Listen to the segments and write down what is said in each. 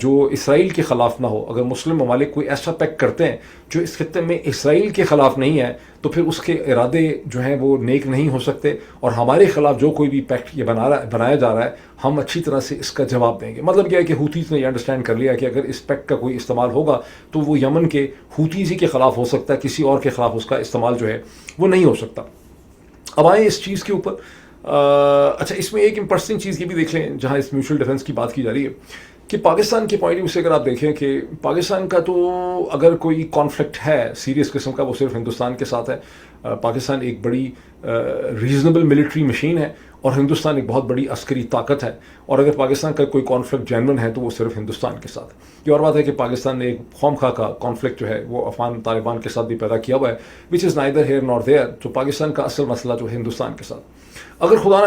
جو اسرائیل کے خلاف نہ ہو. اگر مسلم ممالک کوئی ایسا پیکٹ کرتے ہیں جو اس خطے میں اسرائیل کے خلاف نہیں ہے تو پھر اس کے ارادے جو ہیں وہ نیک نہیں ہو سکتے, اور ہمارے خلاف جو کوئی بھی پیکٹ یہ بنایا جا رہا ہے ہم اچھی طرح سے اس کا جواب دیں گے. مطلب کیا ہے کہ حوتیز نے یہ انڈرسٹینڈ کر لیا کہ اگر اس پیکٹ کا کوئی استعمال ہوگا تو وہ یمن کے حوتیز ہی کے خلاف ہو سکتا ہے, کسی اور کے خلاف اس کا استعمال جو ہے وہ نہیں ہو سکتا. اب آئیں اس چیز کے اوپر. اچھا, اس میں ایک امپرسنگ چیز یہ بھی دیکھ لیں جہاں اس میوچل ڈیفنس کی بات کی جا رہی ہے کہ پاکستان کے پوائنٹ آف ویو سے اگر آپ دیکھیں کہ پاکستان کا تو اگر کوئی کانفلکٹ ہے سیریس قسم کا وہ صرف ہندوستان کے ساتھ ہے. پاکستان ایک بڑی ریزنیبل ملٹری مشین ہے اور ہندوستان ایک بہت بڑی عسکری طاقت ہے, اور اگر پاکستان کا کوئی کانفلکٹ جینون ہے تو وہ صرف ہندوستان کے ساتھ. یہ اور بات ہے کہ پاکستان نے ایک خام خواہ کا کانفلکٹ جو ہے وہ افغان طالبان کے ساتھ بھی پیدا کیا ہوا ہے, وچ از نائدر ہیئر نار دیئر. تو پاکستان کا اصل مسئلہ جو ہے ہندوستان کے ساتھ. اگر خدا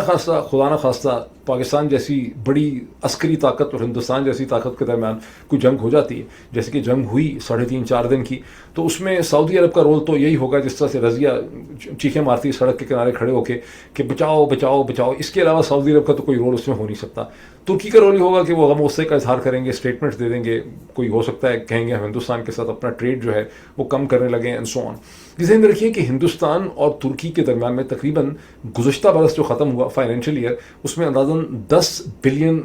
نہ خواستہ پاکستان جیسی بڑی عسکری طاقت اور ہندوستان جیسی طاقت کے درمیان کوئی جنگ ہو جاتی ہے, جیسے کہ جنگ ہوئی 3.5-4 دن کی, تو اس میں سعودی عرب کا رول تو یہی ہوگا جس طرح سے رضیہ چیخیں مارتی سڑک کے کنارے کھڑے ہو کے کہ بچاؤ بچاؤ بچاؤ. اس کے علاوہ سعودی عرب کا تو کوئی رول اس میں ہو نہیں سکتا. ترکی کا رول یہ ہوگا کہ وہ غم و غصے کا اظہار کریں گے, اسٹیٹمنٹس دے دیں گے, کوئی ہو سکتا ہے کہیں گے ہم ہندوستان کے ساتھ اپنا ٹریڈ جو ہے وہ کم کرنے لگے اینڈ سو آن. ذہن میں رکھیے کہ ہندوستان اور ترکی کے درمیان میں تقریباً گزشتہ برس جو ختم ہوا فائنینشیل ایئر اس میں اندازاً $10 بلین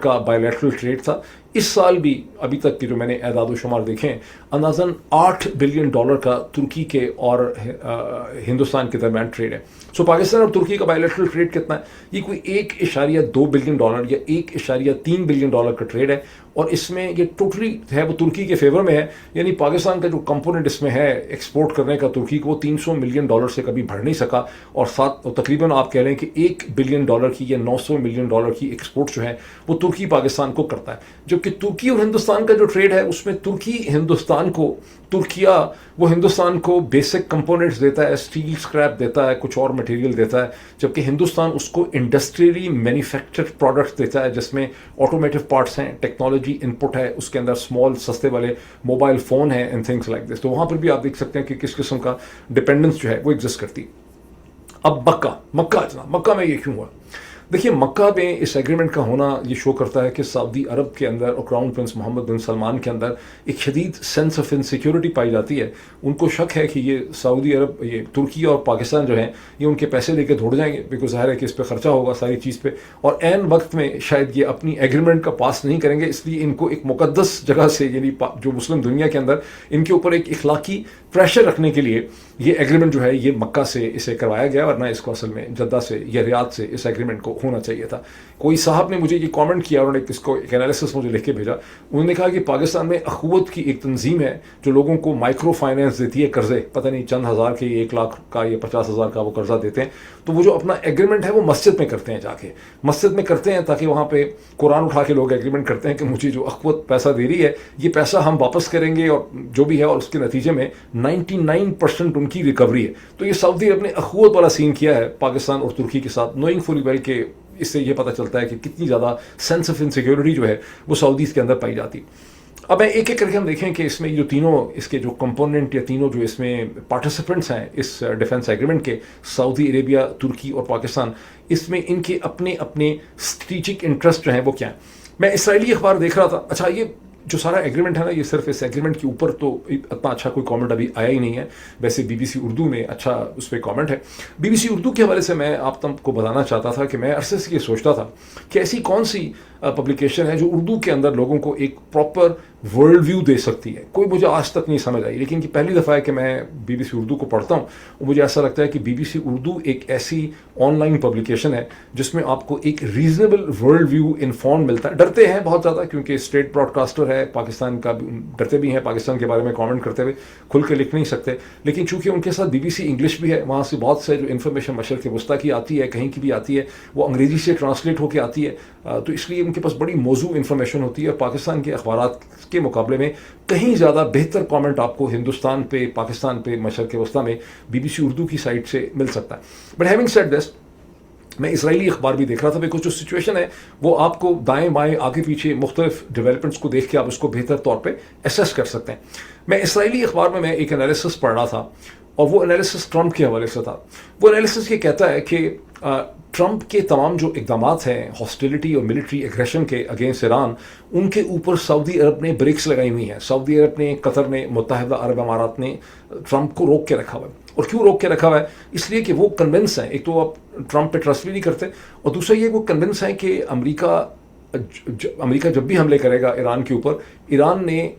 کا بائیلیٹرل ٹریڈ تھا. اس سال بھی ابھی تک کی جو میں نے اعداد و شمار دیکھے ہیں اندازاً $8 بلین کا ترکی کے اور ہندوستان کے درمیان ٹریڈ ہے. سو پاکستان اور ترکی کا بائیلیٹرل ٹریڈ کتنا ہے؟ یہ کوئی $1.2 بلین یا $1.3 بلین کا ٹریڈ ہے, اور اس میں یہ ٹوٹلی ہے وہ ترکی کے فیور میں ہے. یعنی پاکستان کا جو کمپوننٹ اس میں ہے ایکسپورٹ کرنے کا ترکی کو, وہ $300 ملین سے کبھی بڑھ نہیں سکا, اور تقریباً آپ کہہ لیں کہ $1 بلین کی یا $900 ملین کی ایکسپورٹ جو ہے وہ ترکی پاکستان کو کرتا ہے. جبکہ ترکی اور ہندوستان کا جو ٹریڈ ہے اس میں وہ ہندوستان کو بیسک کمپوننٹس دیتا ہے, اسٹیل اسکریپ دیتا ہے, کچھ اور مٹیریل دیتا ہے, جبکہ ہندوستان اس کو انڈسٹریلی مینوفیکچرڈ پروڈکٹس دیتا ہے جس میں آٹومیٹو پارٹس ہیں, ٹیکنالوجی ان پٹ ہے, اس کے اندر اسمال سستے والے موبائل فون ہیں اینڈ تھنگس لائک دس. تو وہاں پر بھی آپ دیکھ سکتے ہیں کہ کس قسم کا ڈپینڈنس جو ہے وہ ایگزسٹ کرتی. اب مکہ میں یہ کیوں ہوا؟ دیکھیے, مکہ میں اس ایگریمنٹ کا ہونا یہ شو کرتا ہے کہ سعودی عرب کے اندر اور کراؤن پرنس محمد بن سلمان کے اندر ایک شدید سینس آف انسیکیورٹی پائی جاتی ہے. ان کو شک ہے کہ یہ سعودی عرب, یہ ترکی اور پاکستان جو ہیں یہ ان کے پیسے لے کے دوڑ جائیں گے, بیکاز ظاہر ہے کہ اس پہ خرچہ ہوگا ساری چیز پہ, اور عین وقت میں شاید یہ اپنی ایگریمنٹ کا پاس نہیں کریں گے. اس لیے ان کو ایک مقدس جگہ سے, یعنی جو مسلم دنیا کے اندر ان کے اوپر ایک اخلاقی پریشر رکھنے کے لیے یہ ایگریمنٹ جو ہے یہ مکہ سے اسے کروایا گیا, ورنہ اس کو اصل میں جدہ سے یا ریاض سے اس ایگریمنٹ کو ہونا چاہیے تھا. کوئی صاحب نے مجھے یہ کامنٹ کیا, انہوں نے اس کو ایک انالیسس مجھے لکھ کے بھیجا. انہوں نے کہا کہ پاکستان میں اخوت کی ایک تنظیم ہے جو لوگوں کو مائکرو فائنینس دیتی ہے, قرضے, پتہ نہیں چند ہزار کے, 1 لاکھ کا یا 50,000 کا وہ قرضہ دیتے ہیں. تو وہ جو اپنا ایگریمنٹ ہے وہ مسجد میں کرتے ہیں, جا کے مسجد میں کرتے ہیں, تاکہ وہاں پہ قرآن اٹھا کے لوگ ایگریمنٹ کرتے ہیں کہ مجھے جو اخوت پیسہ دے رہی ہے یہ پیسہ ہم واپس کریں گے, اور جو بھی ہے, اور اس کے نتیجے میں 99% ان کی ریکوری ہے. تو یہ سعودی عرب نے اخوت والا سین کیا ہے پاکستان اور ترکی کے ساتھ, نوئنگ فلی ویل کہ اس سے یہ پتہ چلتا ہے کہ کتنی زیادہ سینس آف انسیکیورٹی جو ہے وہ سعودیز کے اندر پائی جاتی. اب ایک ایک کر کے ہم دیکھیں کہ اس میں جو تینوں اس کے جو کمپوننٹ یا تینوں جو اس میں پارٹیسپینٹس ہیں اس ڈیفنس ایگریمنٹ کے, سعودی عربیہ, ترکی اور پاکستان, اس میں ان کے اپنے اسٹریٹجک انٹرسٹ جو ہیں وہ کیا ہیں. میں اسرائیلی اخبار دیکھ رہا تھا. اچھا, یہ جو سارا ایگریمنٹ ہے نا, یہ صرف اس ایگریمنٹ کے اوپر تو اتنا اچھا کوئی کامنٹ ابھی آیا ہی نہیں ہے. ویسے BBC اردو میں اچھا اس پہ کامنٹ ہے. BBC اردو کے حوالے سے میں آپ تم کو بتانا چاہتا تھا کہ میں عرصے سے یہ سوچتا تھا کہ ایسی کون سی پبلیکیشن ہے جو اردو کے اندر لوگوں کو ایک پراپر ورلڈ ویو دے سکتی ہے. کوئی مجھے آج تک نہیں سمجھ آئی, لیکن یہ پہلی دفعہ ہے کہ میں BBC اردو کو پڑھتا ہوں, اور مجھے ایسا لگتا ہے کہ BBC اردو ایک ایسی آن لائن پبلیکیشن ہے جس میں آپ کو ایک ریزنیبل ورلڈ ویو انفارم ملتا ہے. ڈرتے ہیں بہت زیادہ کیونکہ اسٹیٹ براڈ کاسٹر ہے پاکستان کا, ڈرتے بھی ہیں پاکستان کے بارے میں کامنٹ کرتے ہوئے, کھل کے لکھ نہیں سکتے, لیکن چونکہ ان کے ساتھ BBC انگلش بھی ہے, وہاں سے بہت سے جو انفارمیشن مشرق وسطیٰ کی آتی ہے, کہیں کی بھی آتی ہے, وہ انگریزی سے ٹرانسلیٹ ہو کے آتی ہے, تو اس لیے ان کے پاس بڑی موضوع انفارمیشن ہوتی ہے. اور پاکستان کے اخبارات کے مقابلے میں کہیں زیادہ بہتر کامنٹ آپ کو ہندوستان پہ, پاکستان پہ, مشرق وسطیٰ میں BBC اردو کی سائٹ سے مل سکتا ہے. بٹ ہیونگ سیڈ دس, میں اسرائیلی اخبار بھی دیکھ رہا تھا, بیکاز جو سچویشن ہے وہ آپ کو دائیں بائیں آگے پیچھے مختلف ڈیولپمنٹس کو دیکھ کے آپ اس کو بہتر طور پہ اسیس کر سکتے ہیں. میں اسرائیلی اخبار میں ایک انالیسس پڑھ رہا تھا, اور وہ انالیسس ٹرمپ کے حوالے سے تھا. وہ انالیسس یہ کہتا ہے کہ ٹرمپ کے تمام جو اقدامات ہیں ہاسٹیلٹی اور ملٹری ایگریشن کے اگینسٹ ایران، ان کے اوپر سعودی عرب نے بریکس لگائی ہوئی ہیں. سعودی عرب نے، قطر نے، متحدہ عرب امارات نے ٹرمپ کو روک کے رکھا ہوا ہے. اور کیوں روک کے رکھا ہوا ہے؟ اس لیے کہ وہ کنونس ہیں، ایک تو آپ ٹرمپ پہ ٹرسٹ بھی نہیں کرتے، اور دوسرا یہ وہ کنونس ہیں کہ امریکہ جب بھی حملے کرے گا ایران کے اوپر، ایران نے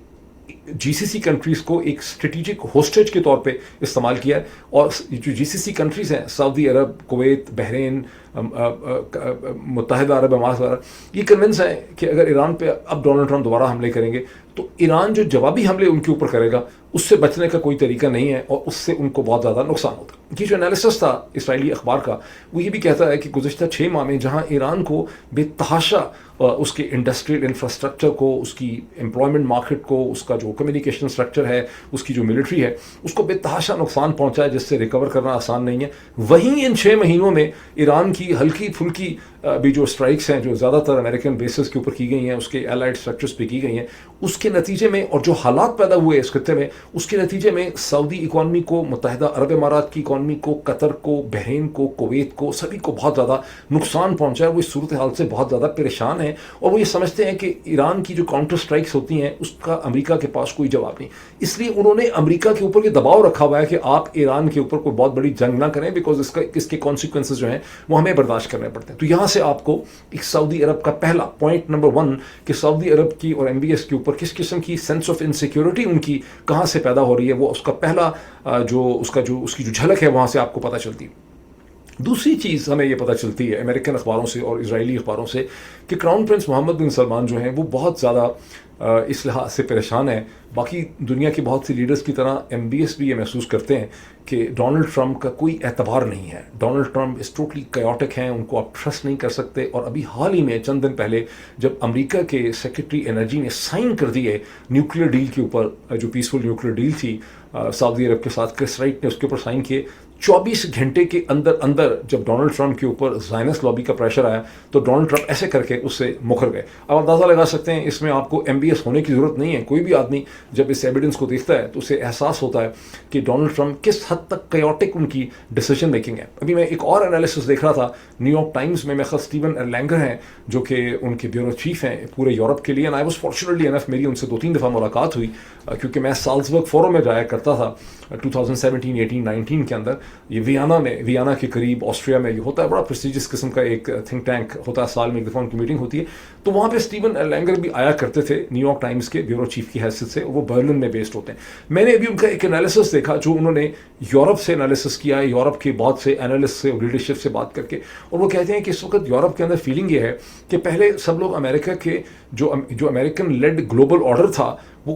جی سی سی کنٹریز کو ایک اسٹریٹجک ہوسٹیج کے طور پہ استعمال کیا ہے. اور جو جی سی سی کنٹریز ہیں، سعودی عرب، کویت، بحرین، متحدہ عرب امارات وغیرہ، یہ کنونس ہیں کہ اگر ایران پہ اب ڈونلڈ ٹرمپ دوبارہ حملے کریں گے تو ایران جو جوابی حملے ان کے اوپر کرے گا اس سے بچنے کا کوئی طریقہ نہیں ہے، اور اس سے ان کو بہت زیادہ نقصان ہوتا ہے. یہ جو انالیسس تھا اسرائیلی اخبار کا، وہ یہ بھی کہتا ہے کہ گزشتہ 6 ماہ میں جہاں ایران کو بے تحاشا اس کے انڈسٹریل انفراسٹرکچر کو، اس کی امپلائمنٹ مارکیٹ کو، اس کا جو کمیونیکیشن اسٹرکچر ہے، اس کی جو ملٹری ہے، اس کو بے تحاشا نقصان پہنچا ہے جس سے ریکور کرنا آسان نہیں ہے. وہیں ان 6 مہینوں میں ایران کی ہلکی پھلکی بھی جو اسٹرائکس ہیں جو زیادہ تر امریکن بیسز کے اوپر کی گئی ہیں، اس کے الائڈ اسٹرکچرز پہ کی گئی ہیں، اس کے نتیجے میں اور جو حالات پیدا ہوئے اس خطے میں، اس کے نتیجے میں سعودی اکانومی کو، متحدہ عرب امارات کی اکانومی کو، قطر کو، بحرین کو، کویت کو، سبھی کو بہت زیادہ نقصان پہنچا ہے. وہ اس صورتحال سے بہت زیادہ پریشان ہیں، اور وہ یہ سمجھتے ہیں کہ ایران کی جو کاؤنٹر اسٹرائکس ہوتی ہیں اس کا امریکہ کے پاس کوئی جواب نہیں. اس لیے انہوں نے امریکہ کے اوپر یہ دباؤ رکھا ہوا ہے کہ آپ ایران کے اوپر کوئی بہت بڑی جنگ نہ کریں، بیکاز اس کے کانسیکوینسز جو ہیں وہ ہمیں برداشت کرنے پڑتے ہیں. تو یہاں سے آپ کو ایک سعودی عرب کا پہلا پوائنٹ نمبر 1 کہ سعودی عرب کی اور ایم بی ایس کے اوپر کس قسم کی سینس آف انسیکیورٹی ان کی کہاں سے پیدا ہو رہی ہے، وہ اس کا پہلا اس کی جو جھلک ہے وہاں سے آپ کو پتہ چلتی ہے. دوسری چیز ہمیں یہ پتہ چلتی ہے امریکن اخباروں سے اور اسرائیلی اخباروں سے کہ کراؤن پرنس محمد بن سلمان جو ہیں وہ بہت زیادہ اس لحاظ سے پریشان ہیں. باقی دنیا کے بہت سی لیڈرز کی طرح ایم بی ایس بھی یہ محسوس کرتے ہیں کہ ڈونلڈ ٹرمپ کا کوئی اعتبار نہیں ہے. ڈونلڈ ٹرمپ اس ٹوٹلی کیوٹک ہیں، ان کو آپ ٹرسٹ نہیں کر سکتے. اور ابھی حال ہی میں چند دن پہلے جب امریکہ کے سیکرٹری انرجی نے سائن کر دیے نیوکلیر ڈیل کے اوپر، جو پیسفل نیوکلیر ڈیل تھی سعودی عرب کے ساتھ، کرس رائٹ نے اس کے اوپر سائن کیے. 24 گھنٹے کے اندر جب ڈونلڈ ٹرمپ کے اوپر زائنس لابی کا پریشر آیا تو ڈونلڈ ٹرمپ ایسے کر کے اس سے مکر گئے. اب اندازہ لگا سکتے ہیں اس میں آپ کو ایم بی ایس ہونے کی ضرورت نہیں ہے. کوئی بھی آدمی جب اس ایویڈنس کو دیکھتا ہے تو اسے احساس ہوتا ہے کہ ڈونلڈ ٹرمپ کس حد تک کیوٹک ان کی ڈیسیجن میکنگ ہے. ابھی میں ایک اور انالیسس دیکھ رہا تھا نیو یارک ٹائمز میں، خاص اسٹیون لینگر ہیں جو کہ ان کے بیورو چیف ہیں پورے یورپ کے لیے. آئی واز فارچونیٹلی انف، میری ان سے 2-3 دفعہ ملاقات ہوئی کیونکہ میں سالزبرگ فورم میں جایا کرتا تھا 2017، 18، 19 کے اندر. یہ ویانا کے قریب آسٹریا میں یہ ہوتا ہے، بڑا پریسٹیجس قسم کا ایک تھنک ٹینک ہوتا ہے، سال میں ایک دفعہ ان کی میٹنگ ہوتی ہے. تو وہاں پہ اسٹیون لینگر بھی آیا کرتے تھے نیو یارک ٹائمز کے بیورو چیف کی حیثیت سے، اور وہ برلن میں بیسڈ ہوتے ہیں. میں نے ابھی ان کا ایک انالیسس دیکھا جو انہوں نے یورپ سے انالیسس کیا ہے، یورپ کے بہت سے انالسٹ سے، لیڈرشپ سے بات کر کے، اور وہ کہتے ہیں کہ اس وقت یورپ کے اندر فیلنگ یہ ہے کہ پہلے سب لوگ امریکہ کے جو امریکن لیڈ گلوبل آرڈر تھا وہ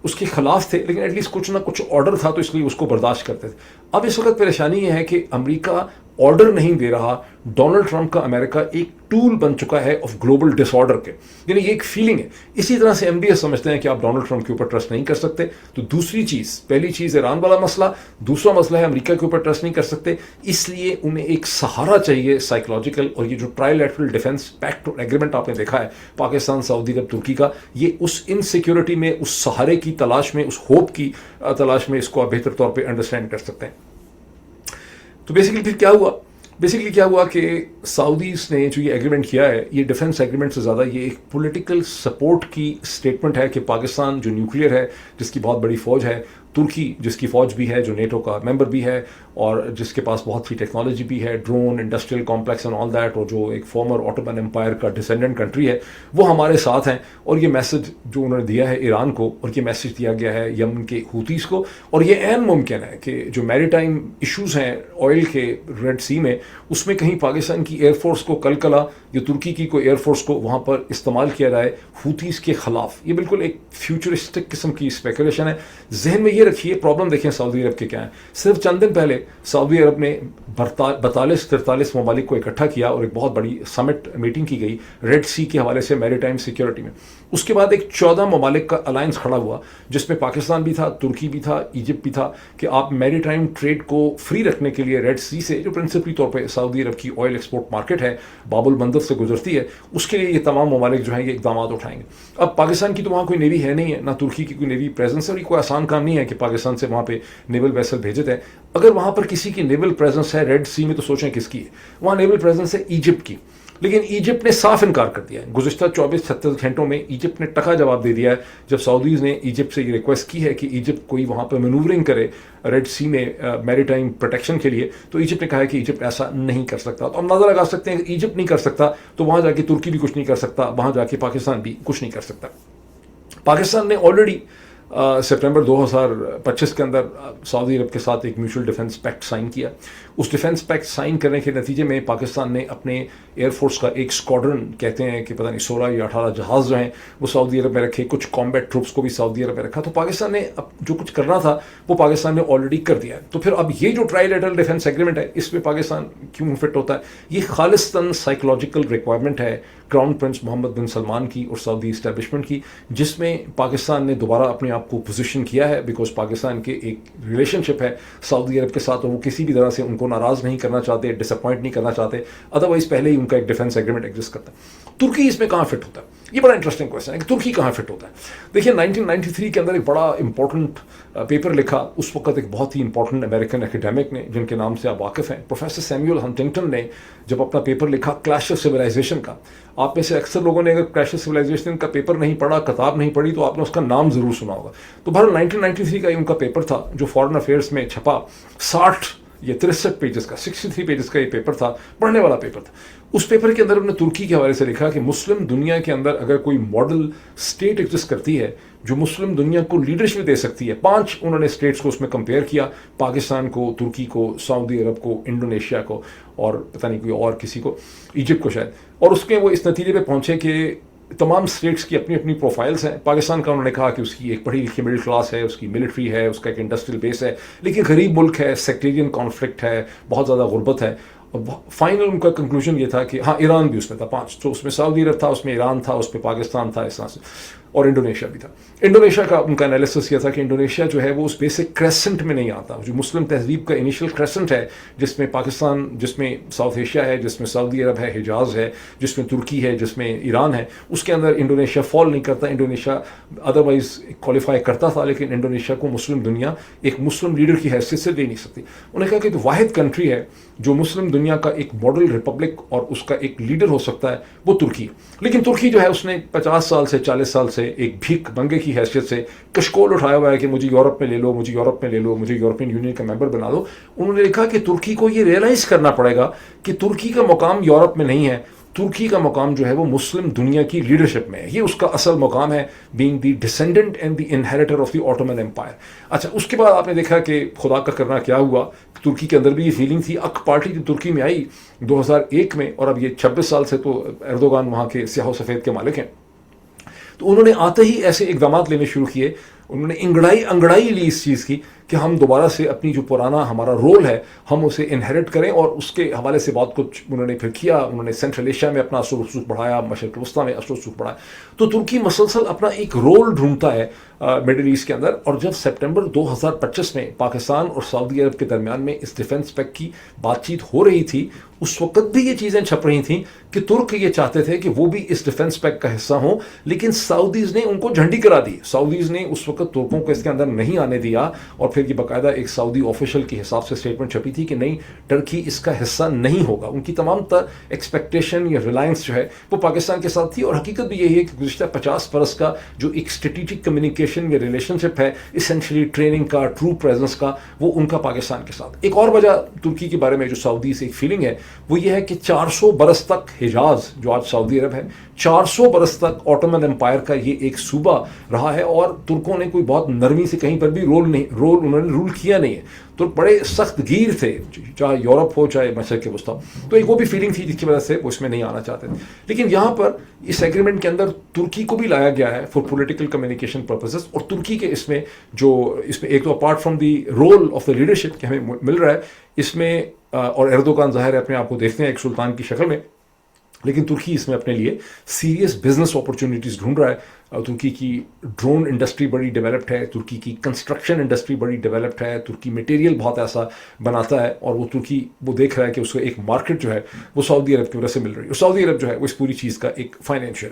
اس کے خلاف تھے، لیکن ایٹ لیسٹ کچھ نہ کچھ آرڈر تھا تو اس لیے اس کو برداشت کرتے تھے. اب اس وقت پریشانی یہ ہے کہ امریکہ آرڈر نہیں دے رہا، ڈونلڈ ٹرمپ کا امریکہ ایک ٹول بن چکا ہے آف گلوبل ڈس آرڈر کے، یعنی یہ ایک فیلنگ ہے. اسی طرح سے ایم بی ایس سمجھتے ہیں کہ آپ ڈونلڈ ٹرمپ کے اوپر ٹرسٹ نہیں کر سکتے. تو دوسری چیز، پہلی چیز ایران والا مسئلہ، دوسرا مسئلہ ہے امریکہ کے اوپر ٹرسٹ نہیں کر سکتے، اس لیے انہیں ایک سہارا چاہیے سائیکولوجیکل. اور یہ جو try lateral defence packet agreement آپ نے دیکھا ہے پاکستان، سعودی عرب، ترکی کا، یہ اس انسیکیورٹی میں، اس سہارے کی تلاش میں، اس ہوپ کی تلاش میں اس کو آپ بہتر طور پہ انڈرسٹینڈ کر سکتے ہیں. تو بیسیکلی پھر کیا ہوا کہ سعودیز نے جو یہ ایگریمنٹ کیا ہے، یہ ڈیفنس ایگریمنٹ سے زیادہ یہ ایک پولیٹیکل سپورٹ کی سٹیٹمنٹ ہے کہ پاکستان جو نیوکلیئر ہے، جس کی بہت بڑی فوج ہے، ترکی جس کی فوج بھی ہے، جو نیٹو کا ممبر بھی ہے اور جس کے پاس بہت سی ٹیکنالوجی بھی ہے، drone, industrial complex and all that, اور جو ایک فارمر آٹومن امپائر کا ڈسینڈنٹ کنٹری ہے، وہ ہمارے ساتھ ہیں. اور یہ میسج جو انہوں نے دیا ہے ایران کو، اور یہ میسج دیا گیا ہے یمن کے ہوتیز کو. اور یہ عین ممکن ہے کہ جو میری ٹائم ایشوز ہیں آئل کے ریڈ سی میں، اس میں کہیں پاکستان کی ایئر فورس کو کلکلا یا ترکی کی کوئی ایئر فورس کو وہاں پر استعمال کیا جائے ہوتیز کے خلاف. یہ بالکل ایک فیوچرسٹک قسم کی اسپیکولیشن ہے. ذہن میں یہ رکھیے، پرابلم دیکھیں سعودی عرب کے کیا ہیں. صرف چند دن پہلے سعودی عرب نے 42-43 ممالک کو اکٹھا کیا اور ایک بہت بڑی سمٹ میٹنگ کی گئی ریڈ سی کے حوالے سے، میری ٹائم سیکیورٹی میں. اس کے بعد ایک 14 ممالک کا الائنس کھڑا ہوا جس میں پاکستان بھی تھا، ترکی بھی تھا، ایجپٹ بھی تھا، کہ آپ میری ٹائم ٹریڈ کو فری رکھنے کے لیے ریڈ سی سے، جو پرنسپلی طور پہ سعودی عرب کی آئل ایکسپورٹ مارکیٹ ہے، باب المندب سے گزرتی ہے، اس کے لیے یہ تمام ممالک جو ہیں یہ اقدامات اٹھائیں گے. اب پاکستان کی تو وہاں کوئی نیوی ہے نہیں ہے، نہ ترکی کی کوئی نیوی پریزنس ہے، اور یہ کوئی آسان کام نہیں ہے کہ کہ پاکستان سے وہاں پہ نیول ویسل بھیجے تھے. اگر وہاں پر کسی کی نیول پریزنس ہے ریڈ سی میں تو سوچیں کس کی ہے. وہاں نیول پریزنس ہے ایجپٹ کی, لیکن ایجپٹ نے صاف انکار کر دیا ہے. گزشتہ 24-36 گھنٹوں میں ایجپٹ نے ٹکا جواب دے دیا ہے جب سعودیز نے ایجپٹ سے یہ ریکویسٹ کی ہے کہ ایجپٹ کوئی وہاں پہ مینورنگ کرے ریڈ سی میں میری ٹائم پروٹیکشن کے لیے, تو ایجپٹ نے کہا ہے کہ ایجپٹ ایسا نہیں کر سکتا. تو ہم اندازہ لگا سکتے ہیں کہ ایجپٹ نہیں کر سکتا تو وہاں جا کے ترکی بھی کچھ نہیں کر سکتا, وہاں جا کے پاکستان بھی کچھ نہیں کر سکتا. پاکستان نے آلریڈی سپٹمبر 2025 کے اندر سعودی عرب کے ساتھ ایک میوچل ڈیفنس پیکٹ سائن کیا. اس ڈیفنس پیکٹ سائن کرنے کے نتیجے میں پاکستان نے اپنے ایئر فورس کا ایک اسکواڈرن, کہتے ہیں کہ پتہ نہیں 16 یا 18 جہاز جو ہیں وہ سعودی عرب میں رکھے, کچھ کامبیٹ ٹروپس کو بھی سعودی عرب میں رکھا. تو پاکستان نے جو کچھ کرنا تھا وہ پاکستان نے آلریڈی کر دیا ہے. تو پھر اب یہ جو ٹرائی لیٹرل ڈیفنس ایگریمنٹ ہے اس میں پاکستان کیوں فٹ ہوتا ہے؟ یہ خالصتاً سائیکولوجیکل ریکوائرمنٹ ہے کراؤن پرنس محمد بن سلمان کی اور سعودی اسٹیبلشمنٹ کی, جس میں پاکستان نے دوبارہ اپنے آپ کو پوزیشن کیا ہے. بیکاز پاکستان کے ایک ریلیشن شپ ہے سعودی عرب کے ساتھ اور وہ کسی بھی طرح سے ان کو ناراض نہیں کرنا چاہتے, ڈس اپوائنٹ نہیں کرنا چاہتے, ادروائز پہلے ہی ان کا ایک ڈیفنس ایگریمنٹ ایگزسٹ کرتا ہے. ترکی اس میں کہاں فٹ ہوتا ہے؟ یہ بڑا انٹرسٹنگ کویشچن ہے کہ ترکی کہاں فٹ ہوتا ہے. دیکھیے 1993 کے اندر ایک بڑا امپورٹنٹ پیپر لکھا اس وقت ایک بہت ہی امپورٹنٹ امریکن ایکیڈیمک نے, جن کے نام سے آپ واقف ہیں, پروفیسر سیمیول ہنٹنگٹن نے جب اپنا پیپر لکھا کلیش آف سویلائزیشن کا. آپ میں سے اکثر لوگوں نے اگر کلیش آف سویلائزیشن کا پیپر نہیں پڑھا, کتاب نہیں پڑھی, تو آپ نے اس کا نام ضرور سنا ہوگا. تو بہرحال 1993 کا ان کا پیپر تھا جو فارن افیئرس میں چھپا. 63 پیجز کا 63 پیجز کا یہ پیپر تھا, پڑھنے والا پیپر تھا. اس پیپر کے اندر انہوں نے ترکی کے حوالے سے لکھا کہ مسلم دنیا کے اندر اگر کوئی ماڈل اسٹیٹ ایگزسٹ کرتی ہے جو مسلم دنیا کو لیڈرشپ دے سکتی ہے, 5 انہوں نے اسٹیٹس کو اس میں کمپیئر کیا, پاکستان کو, ترکی کو, سعودی عرب کو, انڈونیشیا کو اور پتہ نہیں کوئی اور کسی کو, ایجپٹ کو شاید. اور اس کے وہ اس نتیجے پہ پہنچے کہ تمام اسٹیٹس کی اپنی اپنی پروفائلس ہیں. پاکستان کا انہوں نے کہا کہ اس کی ایک پڑھی لکھی مڈل کلاس ہے, اس کی ملٹری ہے, اس کا ایک انڈسٹریل بیس ہے, لیکن غریب ملک ہے, سیکٹیرین کانفلکٹ ہے, بہت زیادہ غربت ہے. اور فائنل ان کا کنکلوژن یہ تھا کہ ہاں ایران بھی اس میں تھا 5, تو اس میں سعودی عرب تھا, اس میں ایران تھا, اس میں پاکستان تھا, اس طرح سے, اور انڈونیشیا بھی تھا. انڈونیشیا کا ان کا انالیسس یہ تھا کہ انڈونیشیا جو ہے وہ اس بیسک کریسنٹ میں نہیں آتا, جو مسلم تہذیب کا انیشیل کریسنٹ ہے, جس میں پاکستان, جس میں ساؤتھ ایشیا ہے, جس میں سعودی عرب ہے, حجاز ہے, جس میں ترکی ہے, جس میں ایران ہے, اس کے اندر انڈونیشیا فال نہیں کرتا. انڈونیشیا ادروائز کوالیفائی کرتا تھا, لیکن انڈونیشیا کو مسلم دنیا ایک مسلم لیڈر کی حیثیت سے دے نہیں سکتی. انہوں نے کہا کہ جو واحد کنٹری ہے جو مسلم دنیا کا ایک ماڈل ریپبلک اور اس کا ایک لیڈر ہو سکتا ہے وہ ترکی. لیکن ترکی جو ہے اس نے 50 سال سے 40 سال سے ایک بھیک منگے کی حیثیت سے کشکول اٹھایا ہوا ہے کہ مجھے یورپ میں لے لو, مجھے یورپ میں لے لو, مجھے یورپین یونین کا ممبر بنا دو. انہوں نے لکھا کہ ترکی کو یہ ریئلائز کرنا پڑے گا کہ ترکی کا مقام یورپ میں نہیں ہے, ترکی کا مقام جو ہے وہ مسلم دنیا کی لیڈرشپ میں ہے. یہ اس کا اصل مقام ہے, being the descendant and the inheritor of the Ottoman empire. اچھا, اس کے بعد آپ نے دیکھا کہ خدا کا کرنا کیا ہوا, ترکی کے اندر بھی یہ فیلنگ تھی. اک پارٹی جو ترکی میں آئی 2001 میں, اور اب یہ 26 سال سے تو ایردوغان وہاں کے سیاہ و سفید کے مالک ہیں, تو انہوں نے آتے ہی ایسے اقدامات لینے شروع کیے. انہوں نے انگڑائی لی اس چیز کی کہ ہم دوبارہ سے اپنی جو پرانا ہمارا رول ہے ہم اسے انہیریٹ کریں, اور اس کے حوالے سے بہت کچھ انہوں نے پھر کیا. انہوں نے سینٹرل ایشیا میں اپنا اثر و رسوخ بڑھایا, مشرق وسطیٰ میں اثر و رسوخ بڑھایا. تو ترکی مسلسل اپنا ایک رول ڈھونڈتا ہے مڈل ایسٹ کے اندر. اور جب سپٹمبر 2025 میں پاکستان اور سعودی عرب کے درمیان میں اس ڈیفنس پیکٹ کی بات چیت ہو رہی تھی, اس وقت بھی یہ چیزیں چھپ رہی تھیں کہ ترک یہ چاہتے تھے کہ وہ بھی اس ڈیفنس پیکٹ کا حصہ ہوں, لیکن سعودیز نے ان کو جھنڈی کرا دی. سعودیز نے اس وقت ترکوں کو اس کے اندر نہیں آنے دیا, اور پھر یہ باقاعدہ ایک سعودی آفیشل کے حساب سے اسٹیٹمنٹ چھپی تھی کہ نہیں, ٹرکی اس کا حصہ نہیں ہوگا. ان کی تمام تر ایکسپیکٹیشن یا ریلائنس جو ہے وہ پاکستان کے ساتھ تھی. اور حقیقت بھی یہی ہے کہ گزشتہ 50 برس کا جو ایک اسٹریٹجک کمیونیکیشن یا ریلیشن شپ ہے اسینشلی ٹریننگ کا, ٹرو پریزنس کا, وہ ان کا پاکستان کے ساتھ. ایک اور وجہ ترکی کے بارے میں جو سعودی سے ایک فیلنگ ہے وہ یہ ہے کہ 400 برس تک حجاز جو آج سعودی عرب ہے, 400 برس تک آٹومن امپائر کا یہ ایک صوبہ رہا ہے, اور ترکوں نے کوئی بہت نرمی سے کہیں پر بھی انہوں نے رول کیا نہیں ہے. تو بڑے سخت گیر تھے, چاہے یورپ ہو چاہے مشرق وسطیٰ. تو ایک وہ بھی فیلنگ تھی جس کی وجہ سے وہ اس میں نہیں آنا چاہتے تھے. لیکن یہاں پر اس ایگریمنٹ کے اندر ترکی کو بھی لایا گیا ہے فار پولیٹیکل کمیونیکیشن پرپسز. اور ترکی کے اس میں ایک تو apart from the role of the leadership کہ ہمیں مل رہا ہے اس میں, اور ایردوغان ظاہر ہے اپنے آپ کو دیکھتے ہیں ایک سلطان کی شکل میں, لیکن ترکی اس میں اپنے لیے سیریس بزنس اپرچونیٹیز ڈھونڈ رہا ہے. ترکی کی ڈرون انڈسٹری بڑی ڈیولپڈ ہے, ترکی کی کنسٹرکشن انڈسٹری بڑی ڈیولپڈ ہے, ترکی مٹیریل بہت ایسا بناتا ہے, اور وہ ترکی وہ دیکھ رہا ہے کہ اس کو ایک مارکیٹ جو ہے وہ سعودی عرب کی وجہ سے مل رہی ہے, اور سعودی عرب جو ہے وہ اس پوری چیز کا ایک فائنینشیل.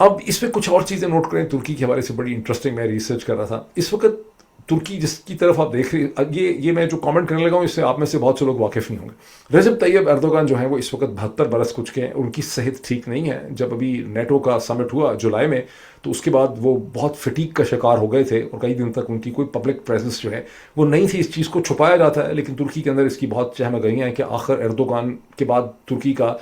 اب اس پہ کچھ اور چیزیں نوٹ کریں ترکی کے حوالے سے، بڑی انٹرسٹنگ، میں ریسرچ کر رہا تھا اس وقت ترکی جس کی طرف آپ دیکھ رہے ہیں، یہ میں جو کامنٹ کرنے لگا ہوں اس سے آپ میں سے بہت سے لوگ واقف نہیں ہوں گے. رجب طیب اردوگان جو ہیں وہ اس وقت 72 برس کچھ کے ہیں، ان کی صحت ٹھیک نہیں ہے. جب ابھی نیٹو کا سمٹ ہوا جولائی میں تو اس کے بعد وہ بہت فٹیگ کا شکار ہو گئے تھے اور کئی دن تک ان کی کوئی پبلک پریزنس جو ہے وہ نہیں تھی. اس چیز کو چھپایا جاتا ہے لیکن ترکی کے اندر اس کی بہت چہمگاہیاں ہیں کہ آخر اردوگان کے بعد ترکی کا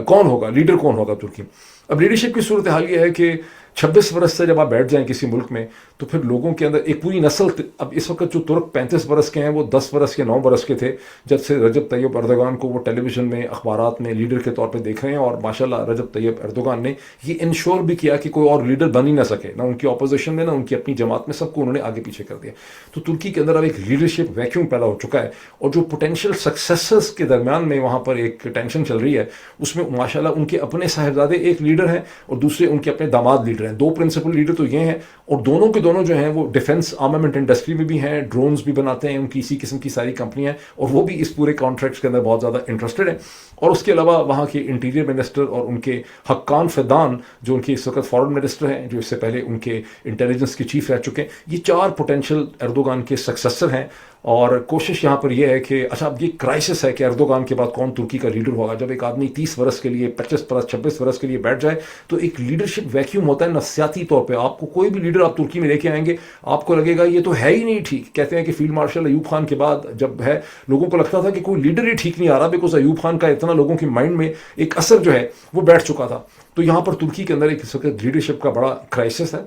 کون ہوگا، لیڈر کون ہوگا ترکی. اب لیڈرشپ کی صورتحال یہ ہے کہ 26 برس سے جب آپ بیٹھ جائیں کسی ملک میں تو پھر لوگوں کے اندر ایک پوری نسل، اب اس وقت جو ترک 35 برس کے ہیں وہ 10 برس کے 9 برس کے تھے جب سے رجب طیب اردوگان کو وہ ٹیلی ویژن میں اخبارات میں لیڈر کے طور پہ دیکھ رہے ہیں. اور ماشاءاللہ رجب طیب اردوگان نے یہ انشور بھی کیا کہ کوئی اور لیڈر بن ہی نہ سکے، نہ ان کی اپوزیشن میں نہ ان کی اپنی جماعت میں، سب کو انہوں نے آگے پیچھے کر دیا. تو ترکی کے اندر اب ایک لیڈرشپ ویکیوم پیدا ہو چکا ہے اور جو پوٹینشیل سکسیسرز کے درمیان میں وہاں پر ایک ٹینشن چل رہی ہے اس میں ماشاءاللہ ان کے اپنے صاحبزادے ایک لیڈر ہیں اور دوسرے ان کے اپنے داماد لیڈر ہیں. دو پرنسپل لیڈر تو یہ ہیں اور دونوں کے دونوں جو ہیں وہ ڈیفنس آرمامنٹ انڈسٹری میں بھی ہیں، ڈرونز بھی بناتے ہیں، ان کی اسی قسم کی ساری کمپنیاں ہیں اور وہ بھی اس پورے کانٹریکٹس کے اندر بہت زیادہ انٹرسٹڈ ہیں. اور اس کے علاوہ وہاں کے انٹیریئر منسٹر اور ان کے حقان فدان جو ان کے اس وقت فارن منسٹر ہیں، جو اس سے پہلے ان کے انٹیلیجنس کے چیف رہ چکے ہیں، یہ 4 پوٹینشیل اردوگان کے سکسیسر ہیں. اور کوشش یہاں پر یہ ہے کہ اچھا اب یہ کرائسس ہے کہ اردوگان کے بعد کون ترکی کا لیڈر ہوگا. جب ایک آدمی 30 برس کے لیے 25 برس 26 برس کے لیے بیٹھ جائے تو ایک لیڈرشپ ویکیوم ہوتا ہے نفسیاتی طور پہ. آپ کو کوئی بھی لیڈر آپ ترکی میں لے کے آئیں گے آپ کو لگے گا یہ تو ہے ہی نہیں ٹھیک. کہتے ہیں کہ فیلڈ مارشل ایوب خان کے بعد جب ہے لوگوں کو لگتا تھا کہ کوئی لیڈر ہی ٹھیک نہیں آ رہا بیکاز ایوب خان کا اتنا لوگوں کے مائنڈ میں ایک اثر جو ہے وہ بیٹھ چکا تھا. تو یہاں پر ترکی کے اندر ایک اس وقت لیڈرشپ کا بڑا کرائسس ہے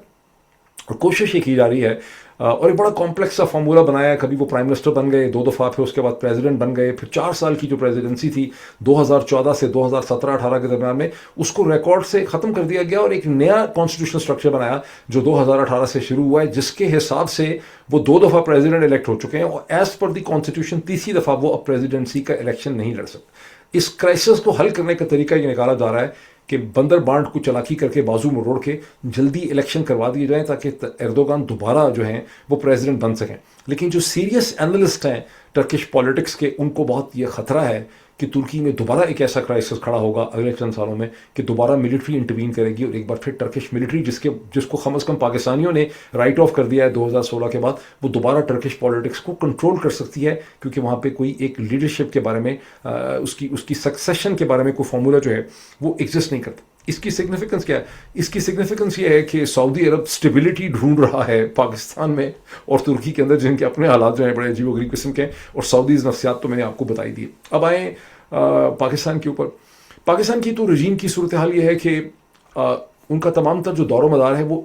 اور کوشش یہ کی جا رہی ہے اور ایک بڑا کمپلیکس سا فارمولا بنایا ہے. کبھی وہ پرائم منسٹر بن گئے 2 دفعہ، پھر اس کے بعد پریزیڈنٹ بن گئے، پھر 4 سال کی جو پریزیڈنسی تھی 2014 سے 2017-18 کے درمیان میں اس کو ریکارڈ سے ختم کر دیا گیا اور ایک نیا کانسٹیٹیوشنل اسٹرکچر بنایا جو 2018 سے شروع ہوا ہے، جس کے حساب سے وہ 2 دفعہ پریزیڈنٹ الیکٹ ہو چکے ہیں اور ایز پر دی کانسٹیٹیوشن تیسری دفعہ وہ اب پریزیڈنسی کا الیکشن نہیں لڑ سکتے. اس کرائسس کو حل کرنے کا طریقہ یہ نکالا جا رہا ہے کہ بندر بانڈ کو چلاکی کر کے بازو مروڑ کے جلدی الیکشن کروا دیے جائیں تاکہ اردوگان دوبارہ جو ہیں وہ پریزیڈنٹ بن سکیں. لیکن جو سیریس اینالسٹ ہیں ٹرکش پالیٹکس کے، ان کو بہت یہ خطرہ ہے کہ ترکی میں دوبارہ ایک ایسا کرائسس کھڑا ہوگا اگلے چند سالوں میں کہ دوبارہ ملٹری انٹروین کرے گی اور ایک بار پھر ٹرکش ملٹری جس کو کم از کم پاکستانیوں نے رائٹ آف کر دیا ہے 2016 کے بعد، وہ دوبارہ ٹرکش پالیٹکس کو کنٹرول کر سکتی ہے کیونکہ وہاں پہ کوئی ایک لیڈرشپ کے بارے میں اس کی سکسیشن کے بارے میں کوئی فارمولا جو ہے وہ ایگزسٹ نہیں کرتا. اس کی سگنیفیکنس کیا ہے؟ اس کی سگنیفیکنس یہ ہے کہ سعودی عرب سٹیبلٹی ڈھونڈ رہا ہے پاکستان میں اور ترکی کے اندر، جن کے اپنے حالات جو ہیں بڑے عجیب و غریب قسم کے ہیں اور سعودیز نفسیات تو میں نے آپ کو بتائی دی. اب آئیں پاکستان کے اوپر. پاکستان کی تو رجیم کی صورتحال یہ ہے کہ ان کا تمام تر جو دور و مدار ہے وہ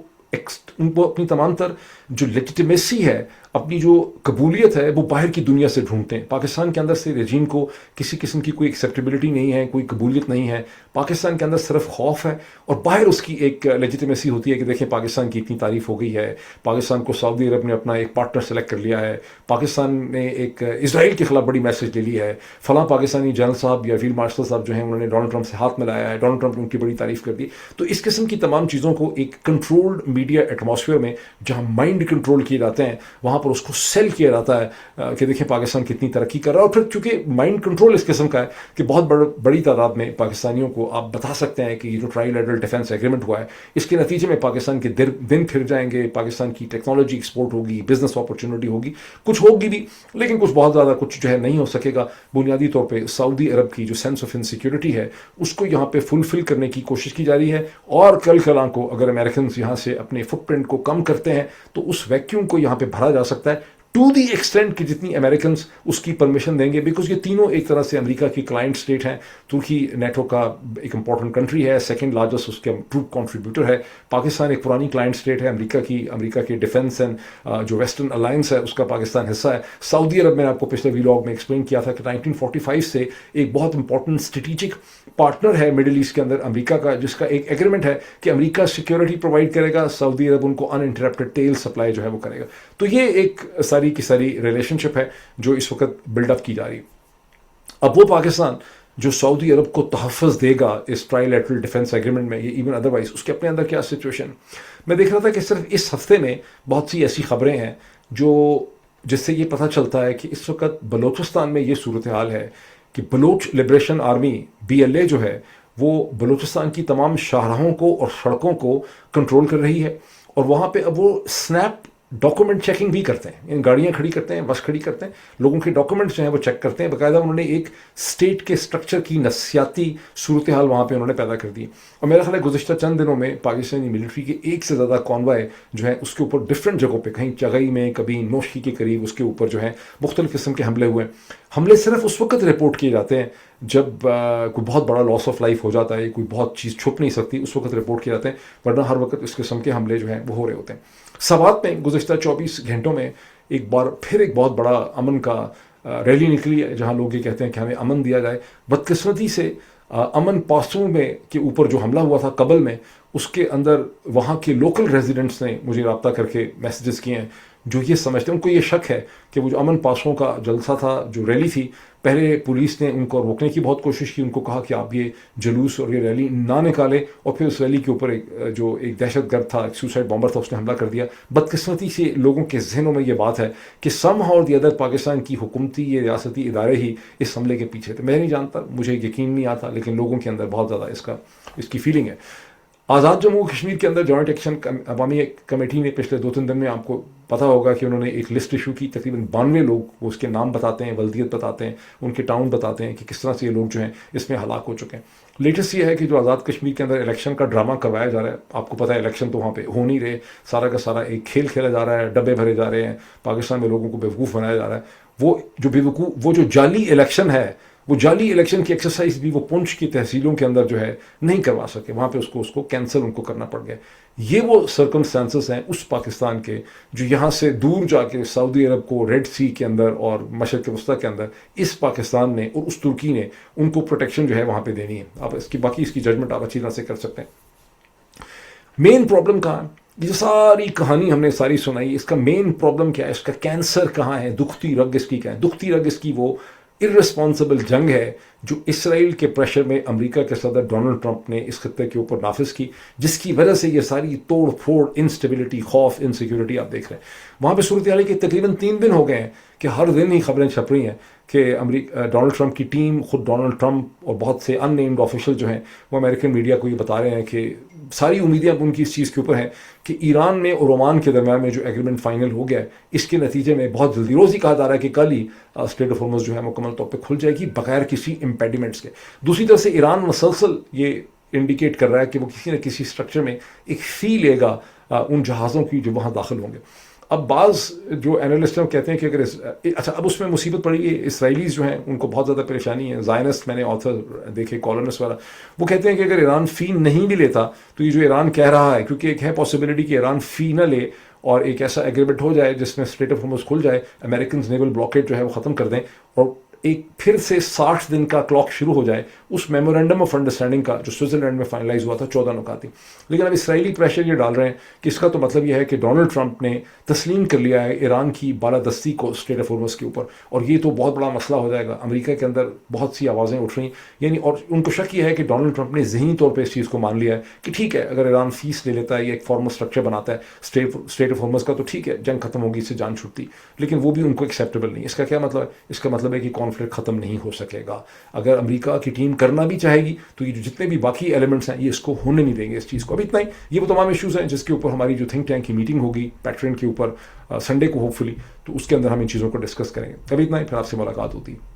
ان کو اپنی تمام تر جو لیجیٹمیسی ہے، اپنی جو قبولیت ہے، وہ باہر کی دنیا سے ڈھونڈتے ہیں. پاکستان کے اندر سے رجیم کو کسی قسم کی کوئی ایکسیپٹیبلٹی نہیں ہے، کوئی قبولیت نہیں ہے. پاکستان کے اندر صرف خوف ہے اور باہر اس کی ایک لیجیٹمیسی ہوتی ہے کہ دیکھیں پاکستان کی اتنی تعریف ہو گئی ہے، پاکستان کو سعودی عرب نے اپنا ایک پارٹنر سلیکٹ کر لیا ہے، پاکستان نے ایک اسرائیل کے خلاف بڑی میسج لے لی ہے، فلاں پاکستانی جنرل صاحب یا فیلڈ مارشل صاحب جو ہیں انہوں نے ڈونلڈ ٹرمپ سے ہاتھ ملایا ہے، ڈونلڈ ٹرمپ نے ان کی بڑی تعریف کر دی. تو اس قسم کی تمام چیزوں کو ایک کنٹرولڈ میڈیا ایٹماسفیئر میں جہاں مائنڈ کنٹرول کیے جاتے ہیں وہاں پر اس کو سیل کیا جاتا ہے کہ دیکھیں پاکستان کتنی ترقی کر رہا ہے. اور پھر چونکہ مائنڈ کنٹرول اس قسم کا ہے کہ بہت بڑی تعداد میں پاکستانیوں کو آپ بتا سکتے ہیں کہ یہ جو ٹرائی لیٹرل ڈیفنس ایگریمنٹ ہوا ہے اس کے نتیجے میں پاکستان کے دن پھر جائیں گے، پاکستان کی ٹیکنالوجی ایکسپورٹ ہوگی، بزنس اپرچونٹی ہوگی، کچھ ہوگی بھی لیکن کچھ بہت زیادہ کچھ جو ہے نہیں ہو سکے گا. بنیادی طور پہ سعودی عرب کی جو سینس آف انسیکیورٹی ہے اس کو یہاں پہ فلفل کرنے کی کوشش کی جا رہی ہے اور کل کلاں کو اگر امریکنز یہاں سے اپنے فٹ پرنٹ کو کم کرتے ہیں تو اس ویکیوم کو یہاں پہ بھرا جا سکتا ہے ٹو دی ایکسٹینٹ کہ جتنی امریکنز اس کی پرمیشن دیں گے، بیکاز یہ تینوں ایک طرح سے امریکہ کی کلائنٹ اسٹیٹ ہیں. ترکی نیٹو کا ایک امپورٹنٹ کنٹری ہے، سیکنڈ لارجسٹ اس کے ٹروپ کنٹریبیوٹر ہے. پاکستان ایک پرانی کلائنٹ اسٹیٹ ہے امریکہ کے ڈیفنس اینڈ جو ویسٹرن الائنس ہے اس کا پاکستان حصہ ہے. سعودی عرب میں نے آپ کو پچھلے ویلاگ میں ایکسپلین کیا تھا کہ 1945 سے ایک بہت امپورٹنٹ اسٹریٹجک پارٹنر ہے مڈل ایسٹ کے اندر امریکہ کا، جس کا ایک ایگریمنٹ ہے کہ امریکہ سیکیورٹی پرووائڈ کرے گا، سعودی عرب ان کو ان انٹرپٹڈ تیل سپلائی جو ہے وہ کرے گا. تو یہ ایک ساری کی ساری ریلیشن شپ ہے جو اس وقت بلڈ اپ کی جا رہی ہے. اب وہ پاکستان جو سعودی عرب کو تحفظ دے گا اس ٹرائی لیٹرل ڈیفنس ایگریمنٹ میں، یہ ایون ادروائز اس کے اپنے اندر کیا سچویشن. میں دیکھ رہا تھا کہ صرف اس ہفتے میں بہت سی ایسی خبریں ہیں جس سے یہ پتہ چلتا ہے کہ اس وقت بلوچستان میں یہ صورتحال ہے کہ بلوچ لبریشن آرمی BLA جو ہے وہ بلوچستان کی تمام شاہراہوں کو اور سڑکوں کو کنٹرول کر رہی ہے، اور وہاں پہ اب وہ سنیپ ڈاکومنٹ چیکنگ بھی کرتے ہیں، یعنی گاڑیاں کھڑی کرتے ہیں، بس کھڑی کرتے ہیں، لوگوں کے ڈاکومنٹس جو ہیں وہ چیک کرتے ہیں، باقاعدہ انہوں نے ایک اسٹیٹ کے اسٹرکچر کی نفسیاتی صورتحال وہاں پہ انہوں نے پیدا کر دی. اور میرا خیال ہے گزشتہ چند دنوں میں پاکستانی ملٹری کے ایک سے زیادہ کانوائے جو ہیں اس کے اوپر ڈفرینٹ جگہوں پہ، کہیں چگئی میں، کبھی نوشی کے قریب، اس کے اوپر جو ہے مختلف قسم کے حملے ہوئے. حملے صرف اس وقت رپورٹ کیے جاتے ہیں جب کوئی بہت بڑا لاس آف لائف ہو جاتا ہے، کوئی بہت چیز چھپ نہیں سکتی، اس وقت رپورٹ کیے جاتے ہیں، ورنہ ہر وقت اس قسم کے حملے جو ہیں وہ ہو رہے ہوتے ہیں. سوات میں گزشتہ 24 گھنٹوں میں ایک بار پھر ایک بہت بڑا امن کا ریلی نکلی ہے، جہاں لوگ یہ کہتے ہیں کہ ہمیں امن دیا جائے. بدقسمتی سے امن پاسوں میں کے اوپر جو حملہ ہوا تھا قبل میں، اس کے اندر وہاں کے لوکل ریزیڈنٹس نے مجھے رابطہ کر کے میسیجز کیے ہیں، جو یہ سمجھتے ہیں، ان کو یہ شک ہے کہ وہ جو امن پاسوں کا جلسہ تھا، جو ریلی تھی، پہلے پولیس نے ان کو روکنے کی بہت کوشش کی، ان کو کہا کہ آپ یہ جلوس اور یہ ریلی نہ نکالیں، اور پھر اس ریلی کے اوپر ایک دہشت گرد تھا، ایک سوسائڈ بامبر تھا، اس نے حملہ کر دیا. بدقسمتی سے لوگوں کے ذہنوں میں یہ بات ہے کہ سم ہاؤ اور دی ادر پاکستان کی حکومتی یا ریاستی ادارے ہی اس حملے کے پیچھے تھے. میں نہیں جانتا، مجھے یقین نہیں آتا، لیکن لوگوں کے اندر بہت زیادہ اس کی فیلنگ ہے. آزاد جموں کشمیر کے اندر جوائنٹ ایکشن عوامی کمیٹی نے پچھلے 2-3 دن میں، آپ کو پتہ ہوگا کہ انہوں نے ایک لسٹ ایشو کی، تقریباً 92 لوگ، وہ اس کے نام بتاتے ہیں، ولدیت بتاتے ہیں، ان کے ٹاؤن بتاتے ہیں کہ کس طرح سے یہ لوگ جو ہیں اس میں ہلاک ہو چکے ہیں. لیٹسٹ یہ ہے کہ جو آزاد کشمیر کے اندر الیکشن کا ڈرامہ کروایا جا رہا ہے، آپ کو پتہ ہے الیکشن تو وہاں پہ ہو نہیں رہے، سارا کا سارا ایک کھیل کھیلا جا رہا ہے، ڈبے بھرے جا رہے ہیں، پاکستان میں لوگوں کو بیوقوف بنایا جا رہا ہے. وہ جو جعلی الیکشن ہے، وہ جعلی الیکشن کی ایکسرسائز بھی وہ پونچھ کی تحصیلوں کے اندر جو ہے نہیں کروا سکے، وہاں پہ اس کو کینسل ان کو کرنا پڑ گیا. یہ وہ سرکمسٹانسز ہیں اس پاکستان کے جو یہاں سے دور جا کے سعودی عرب کو ریڈ سی کے اندر اور مشرق وسطیٰ کے اندر اس پاکستان نے اور اس ترکی نے ان کو پروٹیکشن جو ہے وہاں پہ دینی ہے. آپ باقی اس کی ججمنٹ آپ اچھی طرح سے کر سکتے ہیں. مین پرابلم کہاں ہے؟ یہ ساری کہانی ہم نے ساری سنائی، اس کا مین پرابلم کیا ہے؟ اس کا کینسر کہاں ہے؟ دکھتی رگ اس کی کیا ہے؟ دکھتی رگ اس کی وہ ارسپانسبل جنگ ہے جو اسرائیل کے پریشر میں امریکہ کے صدر ڈونلڈ ٹرمپ نے اس خطے کے اوپر نافذ کی، جس کی وجہ سے یہ ساری توڑ پھوڑ، انسٹیبلٹی، خوف، انسیکیورٹی آپ دیکھ رہے ہیں. وہاں پہ صورتحال کے تقریباً 3 دن ہو گئے ہیں کہ ہر دن ہی خبریں چھپ رہی ہیں کہ ڈونلڈ ٹرمپ کی ٹیم، خود ڈونلڈ ٹرمپ اور بہت سے ان نیمڈ آفیشل جو ہیں وہ امریکن میڈیا کو یہ بتا رہے ہیں کہ ساری امیدیں اب ان کی اس چیز کے اوپر ہیں کہ ایران میں اور عمان کے درمیان میں جو ایگریمنٹ فائنل ہو گیا ہے، اس کے نتیجے میں بہت جلدی، روز ہی کہا جا رہا ہے کہ کل ہی اسٹریٹ آف ہارمز جو ہے مکمل طور پہ کھل جائے گی بغیر کسی امپیڈیمنٹس کے. دوسری طرف سے ایران مسلسل یہ انڈیکیٹ کر رہا ہے کہ وہ کسی نہ کسی اسٹرکچر میں ایک فی لے گا ان جہازوں کی جو وہاں داخل ہوں گے. اب بعض جو اینالسٹ ہیں کہتے ہیں کہ اگر اچھا اب اس میں مصیبت پڑی ہے، اسرائیلیز جو ہیں ان کو بہت زیادہ پریشانی ہے. زائنسٹ میں نے آتھر دیکھے، کالمنسٹ والا، وہ کہتے ہیں کہ اگر ایران فی نہیں بھی لیتا تو یہ جو ایران کہہ رہا ہے، کیونکہ ایک ہے پاسبلٹی کہ ایران فی نہ لے اور ایک ایسا ایگریمنٹ ہو جائے جس میں اسٹریٹ آف ہارمز کھل جائے، امریکنز نیول بلاکیڈ جو ہے وہ ختم کر دیں اور ایک پھر سے 60 دن کا کلاک شروع ہو جائے اس میمورینڈم آف انڈرسٹینڈنگ کا جو سوئٹزرلینڈ میں فائنلائز ہوا تھا 14 نکاتی. لیکن اب اسرائیلی پریشر یہ ڈال رہے ہیں کہ اس کا تو مطلب یہ ہے کہ ڈونلڈ ٹرمپ نے تسلیم کر لیا ہے ایران کی بالادستی کو اسٹریٹ آف ہارمز کے اوپر، اور یہ تو بہت بڑا مسئلہ ہو جائے گا. امریکہ کے اندر بہت سی آوازیں اٹھ رہی ہیں، یعنی اور ان کو شک یہ ہے کہ ڈونلڈ ٹرمپ نے ذہنی طور پہ اس چیز کو مان لیا ہے کہ ٹھیک ہے اگر ایران فیس لے لیتا ہے یا ایک فارمل اسٹرکچر بناتا ہے اسٹریٹ آف ہارمز کا تو ٹھیک ہے، جنگ ختم ہوگی، اس سے جان چھٹتی. لیکن وہ بھی ان کو ایکسیپٹیبل نہیں. اس کا کیا مطلب ہے؟ اس کا مطلب ہے کہ کانفلکٹ ختم نہیں ہو سکے گا. اگر امریکہ کی ٹیم کرنا بھی چاہے گی تو یہ جتنے بھی باقی ایلیمنٹس ہیں یہ اس کو ہونے نہیں دیں گے اس چیز کو. اب اتنا ہی، یہ وہ تمام ایشوز ہیں جس کے اوپر ہماری جو تھنک ٹینک کی میٹنگ ہوگی پیٹرن کے اوپر سنڈے کو ہوپ فلی، تو اس کے اندر ہم ان چیزوں کو ڈسکس کریں گے. ابھی اتنا ہی، پھر آپ سے ملاقات ہوتی ہے.